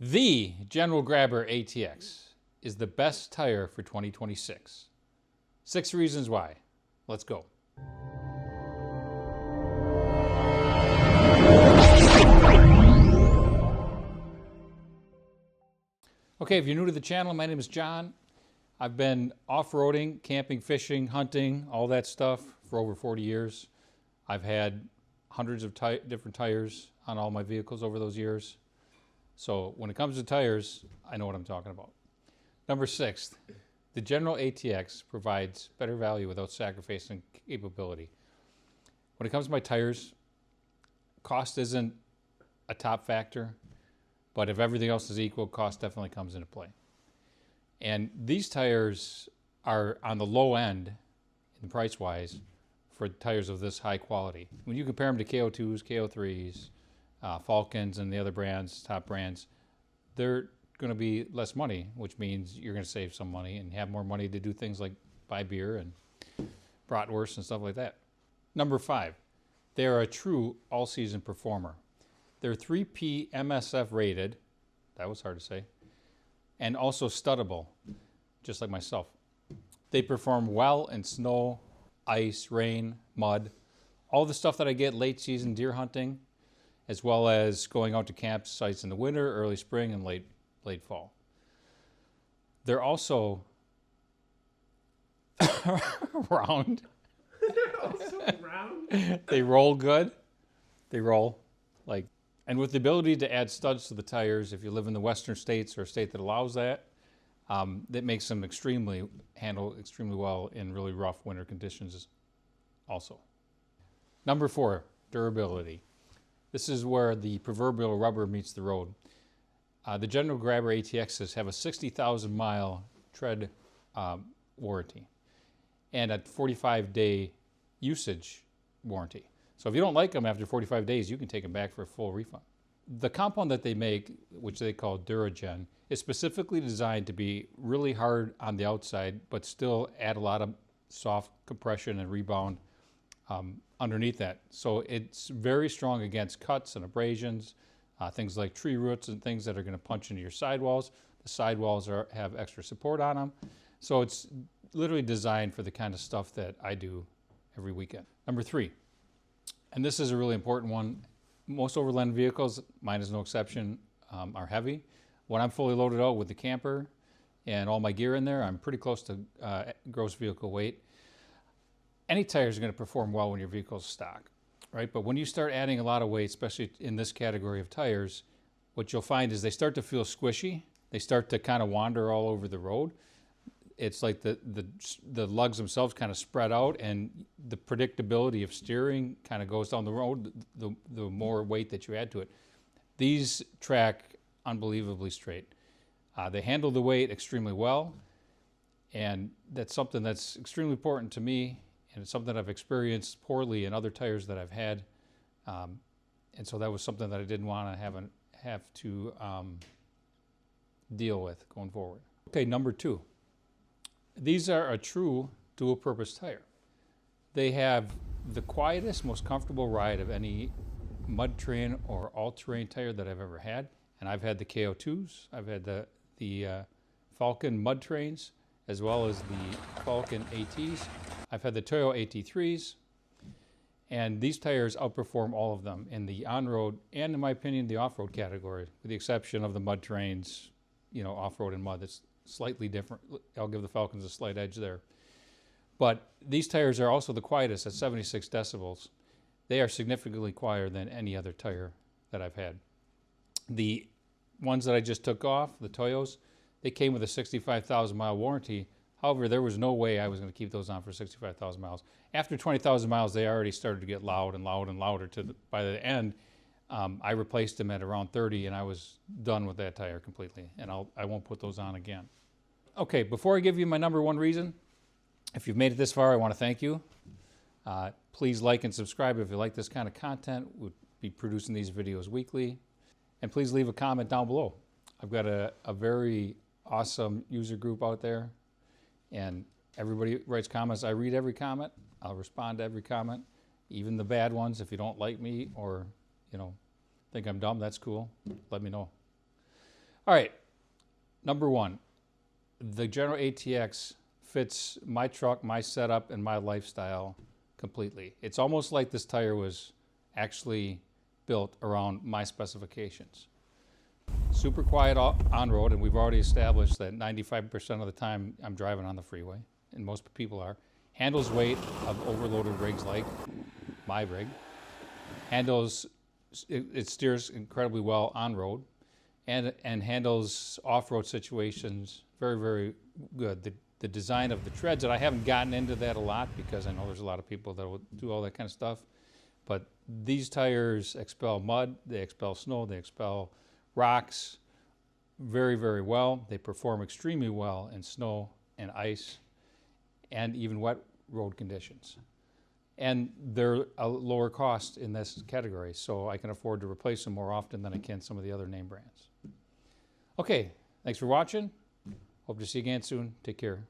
The General Grabber ATX is the best tire for 2026. 6 reasons why. Let's go. Okay, if you're new to the channel, my name is John. I've been off-roading, camping, fishing, hunting, all that stuff for over 40 years. I've had hundreds of different tires on all my vehicles over those years. So when it comes to tires, I know what I'm talking about. Number 6, the General ATX provides better value without sacrificing capability. When it comes to my tires, cost isn't a top factor, but if everything else is equal, cost definitely comes into play. And these tires are on the low end, in price-wise, for tires of this high quality. When you compare them to KO2s, KO3s, Falcons and the other brands, top brands, they're going to be less money, which means you're going to save some money and have more money to do things like buy beer and bratwurst and stuff like that. Number 5, they are a true all-season performer. They're 3P MSF rated, that was hard to say, and also studdable, just like myself. They perform well in snow, ice, rain, mud, all the stuff that I get late season deer hunting, as well as going out to campsites in the winter, early spring, and late fall. They're also round. They're also round? They roll good. They roll like, and with the ability to add studs to the tires, if you live in the western states or a state that allows that, that makes them handle extremely well in really rough winter conditions also. Number 4, durability. This is where the proverbial rubber meets the road. The General Grabber ATXs have a 60,000 mile tread warranty and a 45-day usage warranty. So if you don't like them after 45 days, you can take them back for a full refund. The compound that they make, which they call Duragen, is specifically designed to be really hard on the outside, but still add a lot of soft compression and rebound underneath that. So it's very strong against cuts and abrasions, things like tree roots and things that are going to punch into your sidewalls. The sidewalls have extra support on them. So it's literally designed for the kind of stuff that I do every weekend. Number 3, and this is a really important one. Most overland vehicles, mine is no exception, are heavy. When I'm fully loaded out with the camper and all my gear in there, I'm pretty close to gross vehicle weight. Any tires are going to perform well when your vehicle's stock, right? But when you start adding a lot of weight, especially in this category of tires, what you'll find is they start to feel squishy. They start to kind of wander all over the road. It's like the lugs themselves kind of spread out, and the predictability of steering kind of goes down the road the more weight that you add to it. These track unbelievably straight. They handle the weight extremely well, and that's something that's extremely important to me, and it's something I've experienced poorly in other tires that I've had, and so that was something that I didn't want to have to deal with going forward. Okay, number 2. These are a true dual-purpose tire. They have the quietest, most comfortable ride of any mud terrain or all-terrain tire that I've ever had. And I've had the KO2s, I've had the Falcon mud terrains, as well as the Falcon ATs. I've had the Toyo AT3s, and these tires outperform all of them in the on-road and, in my opinion, the off-road category, with the exception of the mud terrains, off-road and mud. That's slightly different. I'll give the Falcons a slight edge there. But these tires are also the quietest at 76 decibels. They are significantly quieter than any other tire that I've had. The ones that I just took off, the Toyos, they came with a 65,000 mile warranty. However, there was no way I was going to keep those on for 65,000 miles. After 20,000 miles, they already started to get loud and loud and louder. By the end, I replaced them at around 30, and I was done with that tire completely, and I won't put those on again. Okay, before I give you my number 1 reason, if you've made it this far, I want to thank you. Please like and subscribe if you like this kind of content. We'll be producing these videos weekly. And please leave a comment down below. I've got a very awesome user group out there, and everybody writes comments. I read every comment. I'll respond to every comment, even the bad ones. If you don't like me or think I'm dumb, that's cool. Let me know. All right, number one, the General ATX fits my truck, my setup, and my lifestyle completely. It's almost like this tire was actually built around my specifications. Super quiet on road, and we've already established that 95% of the time I'm driving on the freeway, and most people are. Handles weight of overloaded rigs like my rig. Handles, it steers incredibly well on road, and handles off-road situations very, very good. The design of the treads, and I haven't gotten into that a lot because I know there's a lot of people that will do all that kind of stuff, but these tires expel mud, they expel snow, they expel rocks very, very well. They perform extremely well in snow and ice and even wet road conditions. And they're a lower cost in this category, so I can afford to replace them more often than I can some of the other name brands. Okay, thanks for watching. Hope to see you again soon. Take care.